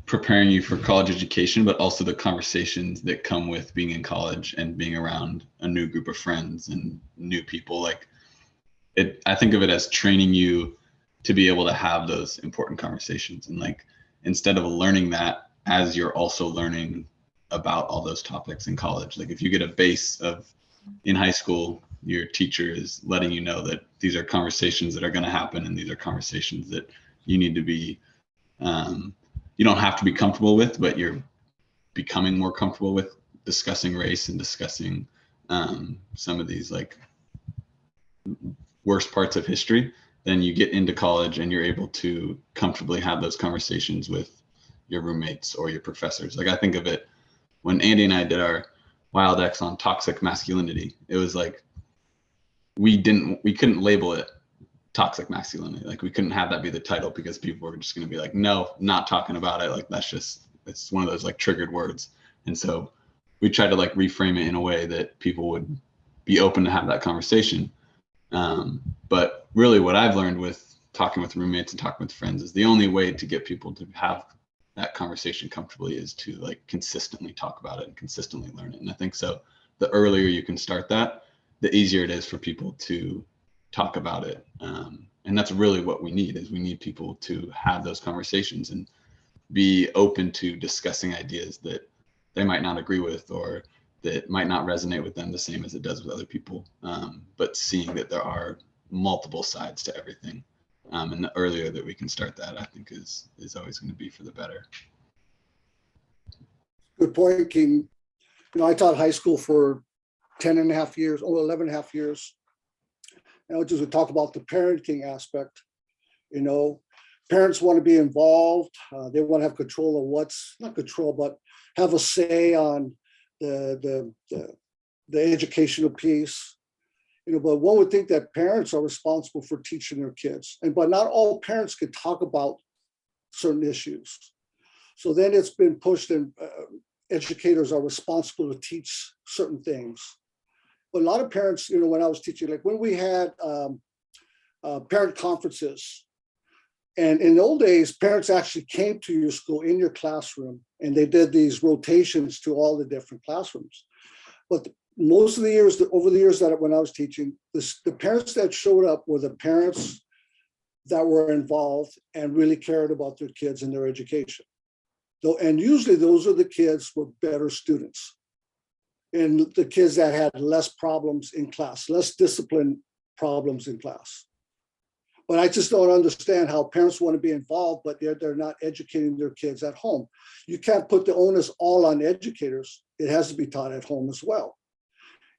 preparing you for college education, but also the conversations that come with being in college and being around a new group of friends and new people. I think of it as training you to be able to have those important conversations. And like, instead of learning that as you're also learning about all those topics in college, like if you get a base of in high school, your teacher is letting you know that these are conversations that are going to happen and these are conversations that you need to be, you don't have to be comfortable with, but you're becoming more comfortable with discussing race and discussing some of these like worst parts of history, then you get into college and you're able to comfortably have those conversations with your roommates or your professors. Like I think of it when Andy and I did our WildX on toxic masculinity, it was like we couldn't label it toxic masculinity. Like we couldn't have that be the title because people were just going to be like, no, not talking about it. Like that's just, it's one of those like triggered words. And so we tried to like reframe it in a way that people would be open to have that conversation. But really what I've learned with talking with roommates and talking with friends is the only way to get people to have that conversation comfortably is to like consistently talk about it and consistently learn it. And I think so the earlier you can start that, the easier it is for people to talk about it. And that's really what we need is we need people to have those conversations and be open to discussing ideas that they might not agree with or that might not resonate with them the same as it does with other people. But seeing that there are multiple sides to everything. And the earlier that we can start that, I think is always going to be for the better. Good point, King. You know, I taught high school for 10 and a half years, or 11 and a half years. You know, just to talk about the parenting aspect. You know, parents want to be involved. They want to have control of not control, but have a say on the educational piece. You know, but one would think that parents are responsible for teaching their kids, but not all parents can talk about certain issues. So then it's been pushed, and educators are responsible to teach certain things. But a lot of parents, you know, when I was teaching, like when we had parent conferences, and in the old days, parents actually came to your school in your classroom, and they did these rotations to all the different classrooms. But most of the years, over the years that when I was teaching, the parents that showed up were the parents that were involved and really cared about their kids and their education. And usually those are the kids who were better students and the kids that had less problems in class, less discipline problems in class. But I just don't understand how parents want to be involved, but they're not educating their kids at home. You can't put the onus all on educators. It has to be taught at home as well.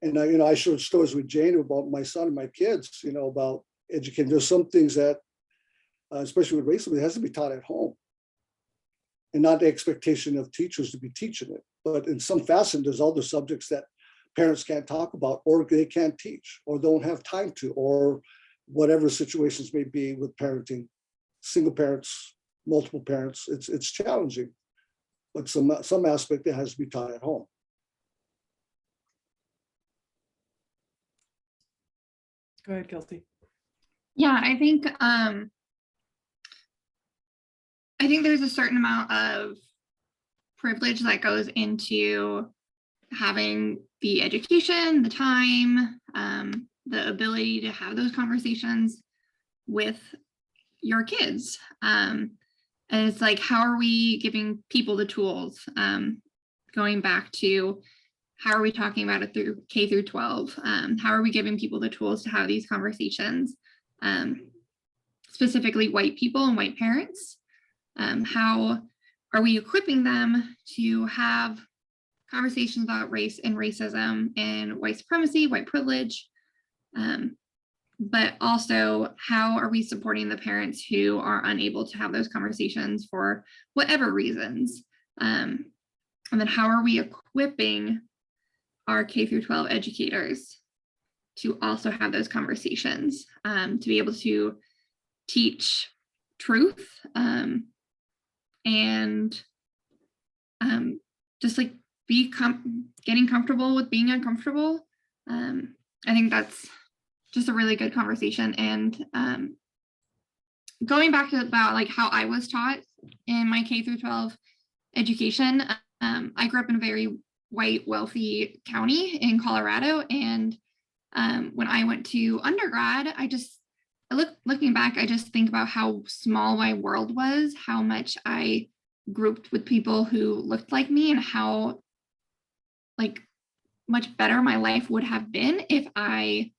And you know, I shared stories with Jane about my son and my kids, you know, about educating. There's some things that, especially with racism, it has to be taught at home, and not the expectation of teachers to be teaching it. But in some fashion, there's other subjects that parents can't talk about, or they can't teach, or don't have time to, or whatever situations may be with parenting. Single parents, multiple parents, it's challenging. But some aspect that has to be taught at home. Go ahead, Kelsey. Yeah, I think there's a certain amount of privilege that goes into having the education, the time, the ability to have those conversations with your kids. And it's like, how are we giving people the tools? Going back to how are we talking about it through K through 12? How are we giving people the tools to have these conversations? Specifically white people and white parents. How are we equipping them to have conversations about race and racism and white supremacy, white privilege? But also, how are we supporting the parents who are unable to have those conversations for whatever reasons? And then how are we equipping our K through 12 educators to also have those conversations, to be able to teach truth, and just like getting comfortable with being uncomfortable. I think that's just a really good conversation. And going back to about like how I was taught in my K through 12 education, I grew up in a very white, wealthy county in Colorado. And when I went to undergrad, looking back, I just think about how small my world was, how much I grouped with people who looked like me, and how like much better my life would have been if I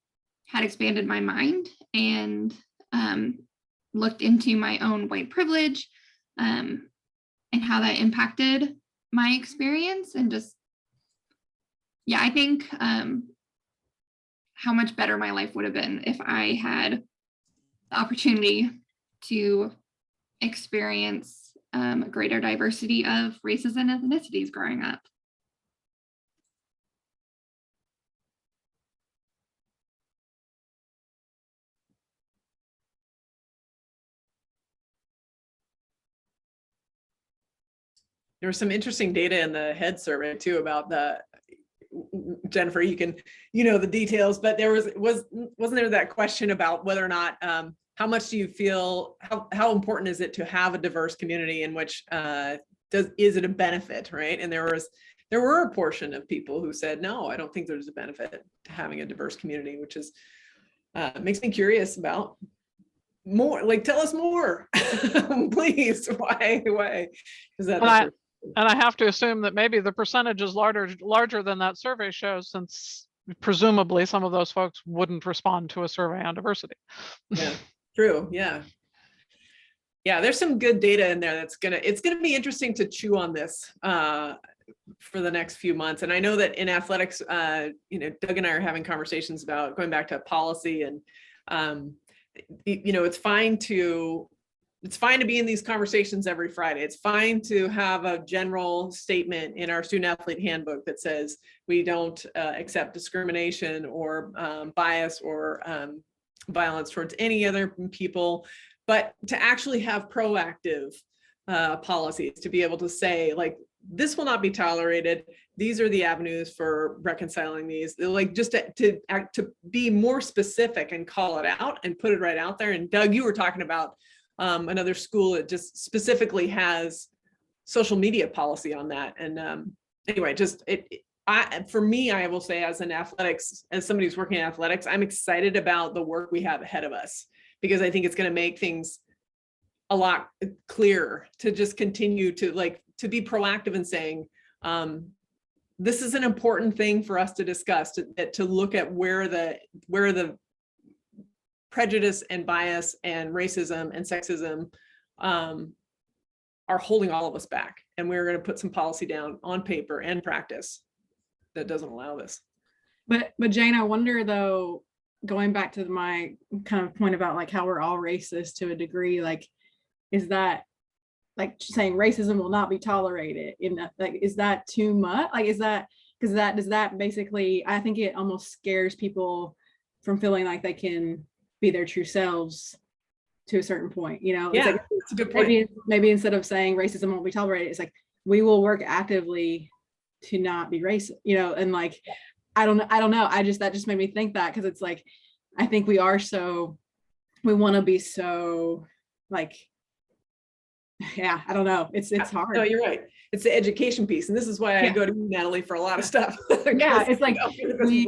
had expanded my mind and looked into my own white privilege, and how that impacted my experience, and just yeah, I think how much better my life would have been if I had the opportunity to experience a greater diversity of races and ethnicities growing up. There was some interesting data in the HEAD survey too about the, Jennifer, you can, the details, but there wasn't there that question about whether or not, how much do you feel, how important is it to have a diverse community in which, is it a benefit, right? And there were a portion of people who said, no, I don't think there's a benefit to having a diverse community, which is, makes me curious about more, like, tell us more, please, why? Is that and I have to assume that maybe the percentage is larger than that survey shows, since presumably some of those folks wouldn't respond to a survey on diversity. Yeah, true. Yeah. Yeah, there's some good data in there it's gonna be interesting to chew on this for the next few months. And I know that in athletics, Doug and I are having conversations about going back to policy, and it's fine to be in these conversations every Friday. It's fine to have a general statement in our student athlete handbook that says we don't accept discrimination or bias or violence towards any other people, but to actually have proactive policies to be able to say, like, this will not be tolerated. These are the avenues for reconciling these, like, just to be more specific and call it out and put it right out there. And Doug, you were talking about another school that just specifically has social media policy on that. And anyway, for me, I will say, as somebody who's working in athletics, I'm excited about the work we have ahead of us, because I think it's going to make things a lot clearer to just continue to be proactive in saying, this is an important thing for us to discuss, to look at where the prejudice and bias and racism and sexism are holding all of us back. And we're going to put some policy down on paper and practice that doesn't allow this. But Jane, I wonder though, going back to my kind of point about like how we're all racist to a degree, like, is that like saying racism will not be tolerated is that too much? Like, does that basically, I think it almost scares people from feeling like they can be their true selves to a certain point, Yeah, it's like, that's a good point. Maybe instead of saying racism won't be tolerated, it's like, we will work actively to not be racist, and like, I don't know. That just made me think that, because it's like, I think we want to be so like, yeah, I don't know. It's hard. No, you're right. It's the education piece. And this is why I go to you, Natalie, for a lot of stuff. Yeah, it's like, we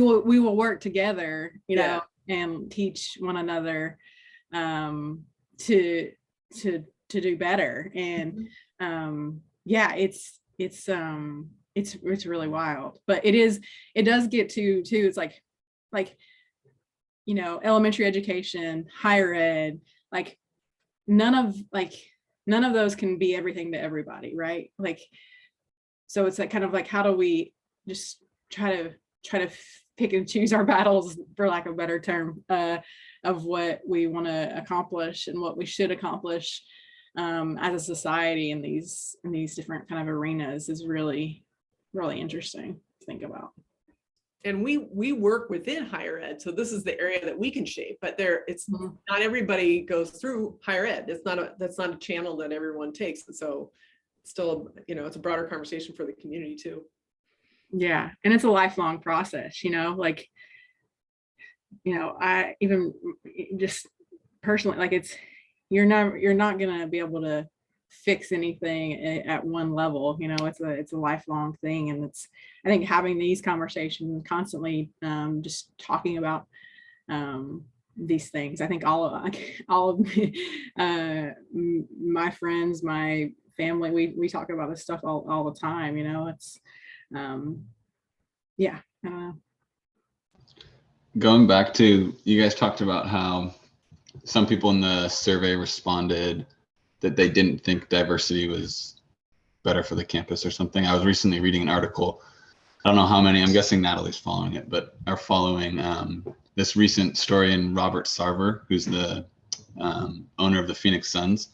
will work together, and teach one another to do better. And yeah, it's really wild. But it does get to too, it's like elementary education, higher ed, like none of those can be everything to everybody, right? Like, so it's like kind of like, how do we just try to pick and choose our battles, for lack of a better term, of what we want to accomplish and what we should accomplish as a society in these different kind of arenas is really, really interesting to think about. And we work within higher ed, so this is the area that we can shape. But it's not everybody goes through higher ed. That's not a channel that everyone takes. And so, it's still it's a broader conversation for the community too. Yeah, and it's a lifelong process. Like, I even just personally, like, you're not gonna be able to fix anything at one level. It's a lifelong thing, and I think having these conversations constantly, just talking about these things, I think all of my friends, my family, we talk about this stuff all the time. It's yeah, I don't know. Going back to, you guys talked about how some people in the survey responded that they didn't think diversity was better for the campus or something. I was recently reading an article I don't know how many, I'm guessing Natalie's following it, but are following this recent story in Robert Sarver, who's the owner of the Phoenix Suns.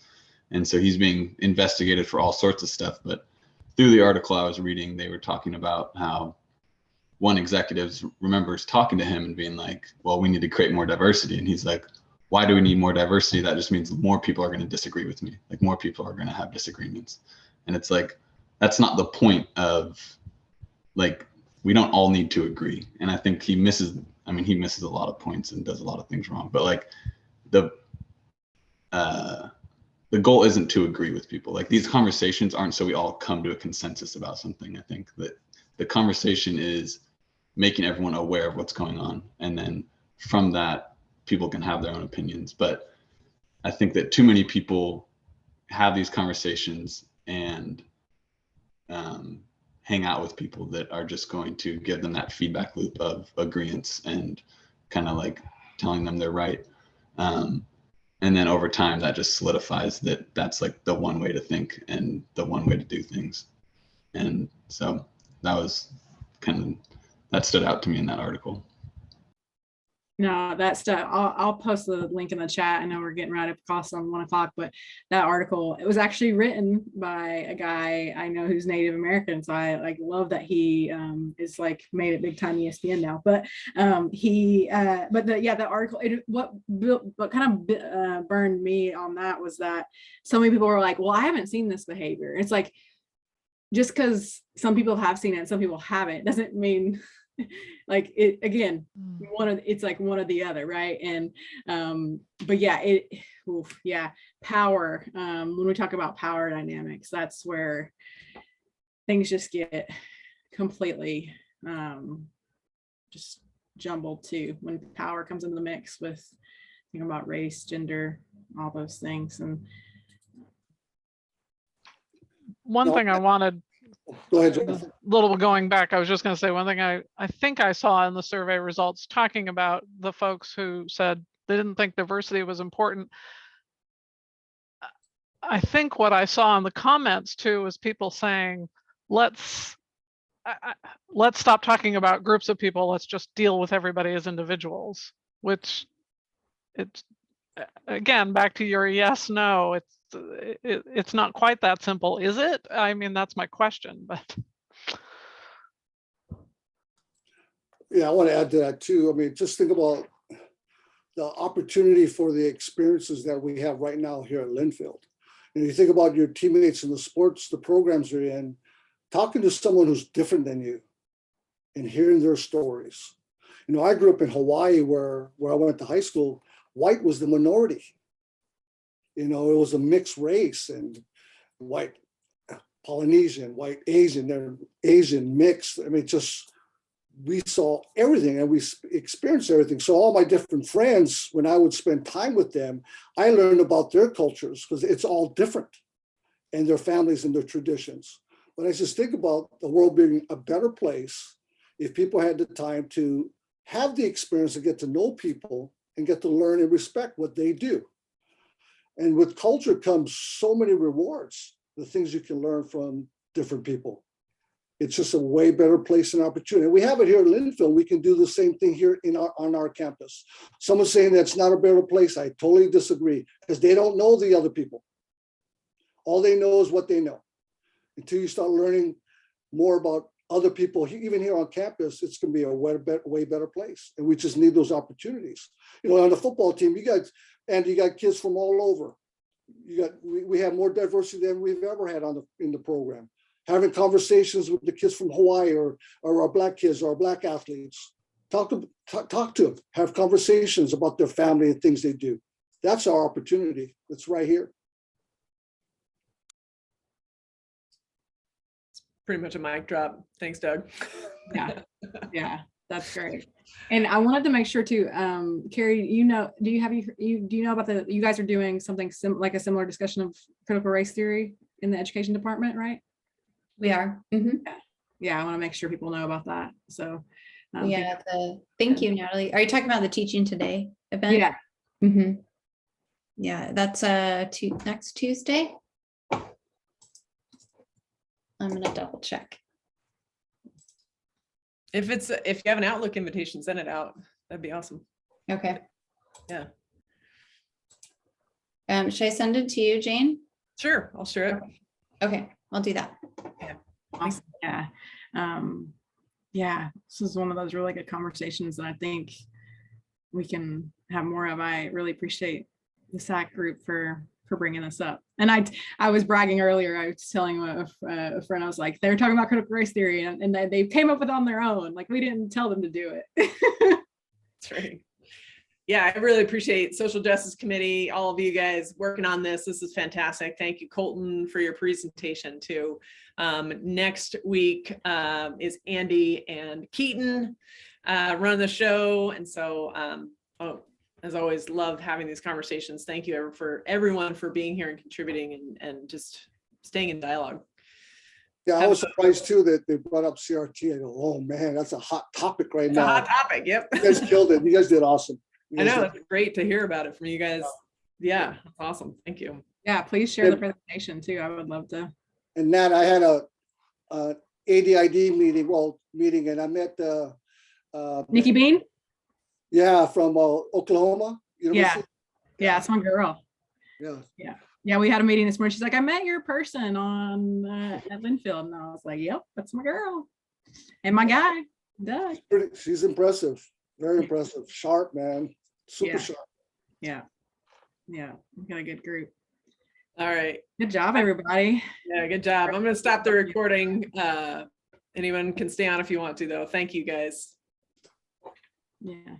And so he's being investigated for all sorts of stuff. But through the article I was reading, they were talking about how one executive remembers talking to him and being like, well, we need to create more diversity. And he's like, why do we need more diversity? That just means more people are going to disagree with me. Like more people are going to have disagreements. And it's like, that's not the point of, like, we don't all need to agree. And I think he misses a lot of points and does a lot of things wrong. But like the goal isn't to agree with people. Like these conversations aren't so we all come to a consensus about something. I think that the conversation is making everyone aware of what's going on. And then from that, people can have their own opinions. But I think that too many people have these conversations and hang out with people that are just going to give them that feedback loop of agreeance and kind of like telling them they're right. And then over time, that just solidifies that that's like the one way to think and the one way to do things. And so that was that stood out to me in that article. No, that stuff, I'll post the link in the chat. I know we're getting right up close on 1 o'clock, but that article, it was actually written by a guy I know who's Native American. So I like love that he is like made it big time ESPN now. But the article, what kind of burned me on that was that so many people were like, well, I haven't seen this behavior. It's like, just because some people have seen it and some people haven't, doesn't mean like it again, it's like one or the other, right? And but yeah, power. When we talk about power dynamics, that's where things just get completely just jumbled too, when power comes into the mix with thinking about race, gender, all those things. And one thing I wanted, Go ahead, a Jonathan. little going back, I was just going to say one thing I think I saw in the survey results talking about the folks who said they didn't think diversity was important. I think what I saw in the comments too was people saying, let's stop talking about groups of people, let's just deal with everybody as individuals, which it's, again, back to your yes, no, it's not quite that simple, is it? I mean, that's my question, but. Yeah, I want to add to that too. I mean, just think about the opportunity for the experiences that we have right now here at Linfield. And you think about your teammates in the sports, the programs you're in, talking to someone who's different than you and hearing their stories. You know, I grew up in Hawaii where I went to high school. White was the minority. You know, it was a mixed race, and white Polynesian, white Asian, they're Asian mixed. I mean, we saw everything and we experienced everything. So all my different friends, when I would spend time with them, I learned about their cultures because it's all different, and their families and their traditions. But I just think about the world being a better place if people had the time to have the experience to get to know people and get to learn and respect what they do. And with culture comes so many rewards, the things you can learn from different people. It's just a way better place and opportunity. We have it here in Linfield. We can do the same thing here on our campus. Someone's saying that's not a better place. I totally disagree, because they don't know the other people. All they know is what they know. Until you start learning more about other people, even here on campus, it's going to be a way better place. And we just need those opportunities. You know, on the football team, you got kids from all over. We have more diversity than we've ever had in the program. Having conversations with the kids from Hawaii or our Black kids or our Black athletes. Talk to them, have conversations about their family and things they do. That's our opportunity. It's right here. Pretty much a mic drop. Thanks, Doug. Yeah, that's great. And I wanted to make sure too, Carrie, do you know about you guys are doing something like a similar discussion of critical race theory in the education department, right? We are. Mm-hmm. Yeah, I want to make sure people know about that. So thank you, Natalie. Are you talking about the Teaching Today event? Yeah. Mm-hmm. Yeah, that's next Tuesday. I'm gonna double check. If you have an Outlook invitation, send it out. That'd be awesome. Okay. Yeah. Should I send it to you, Jane? Sure, I'll share it. Okay, I'll do that. Awesome. Yeah. Yeah, this is one of those really good conversations that I think we can have more of. I really appreciate the SAAC group for bringing this up. And I was bragging earlier. I was telling a friend, I was like, they're talking about critical race theory, and they came up with it on their own. Like, we didn't tell them to do it. That's right. Yeah, I really appreciate Social Justice Committee, all of you guys working on this. This is fantastic. Thank you, Colton, for your presentation too. Next week is Andy and Keaton running the show. And so, as always, love having these conversations. Thank you for everyone for being here and contributing and just staying in dialogue. Yeah, I was surprised too that they brought up CRT. I go, oh man, that's a hot topic right It's now. a hot topic. Yep. You guys killed it. You guys did awesome. I know, it's great to hear about it from you guys. Yeah, that's awesome. Thank you. Yeah, please share the presentation too. I would love to. And Nat, I had a ADID meeting, and I met Nikki Bean? Yeah, from Oklahoma University. Yeah, it's my girl. Yeah. Yeah, we had a meeting this morning. She's like, I met your person on at Linfield. And I was like, yep, that's my girl. And my guy, Doug. She's impressive. Very impressive. Sharp, man. Super sharp. Yeah. Yeah. We got a good group. All right. Good job, everybody. Yeah, good job. I'm going to stop the recording. Anyone can stay on if you want to, though. Thank you, guys. Yeah.